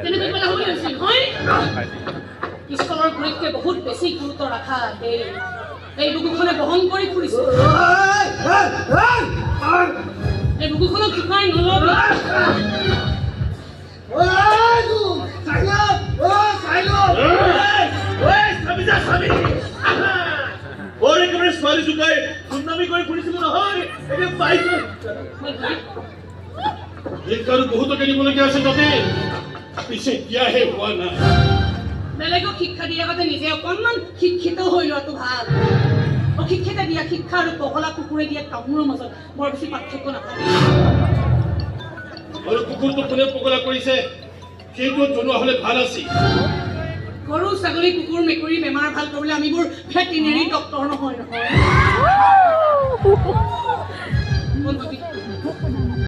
তেনেকৈ পেলা হৈ আছিল হয় ঈশ্বৰৰ গুৰিতকৈ বহুত বেছি গুৰুত্ব ৰাখা এই বুকুখনে বহন কৰি ফুৰিছে এই বুকুখনক জোকাই নল'বি ছোৱালী জোকাই সুনামি কৰি ফুৰিছিলো নহয় এতিয়া পাইছো শিক্ষাৰো বহুতকে দিবলগীয়া আছে তাতে পিছে এতিয়াহে হোৱা নাই বেলেগক শিক্ষা দিয়াৰ আগতে নিজে অকণমান শিক্ষিত হৈ লোৱাটো ভাল অশিক্ষিত দিয়া শিক্ষা আৰু পগলা কুকুৰে দিয়া কামোৰৰ মাজত বৰ বেছি পাৰ্থক্য নাথাকে আৰু কুকুৰটো কোনে পগলা কৰিছে সেইটো জনোৱা হ'লে ভাল আছিল গৰু ছাগলী কুকুৰ মেকুৰী বেমাৰ ভাল কৰিবলৈ আমিবোৰ ভেটেৰিনেৰী ডক্তৰ নহয়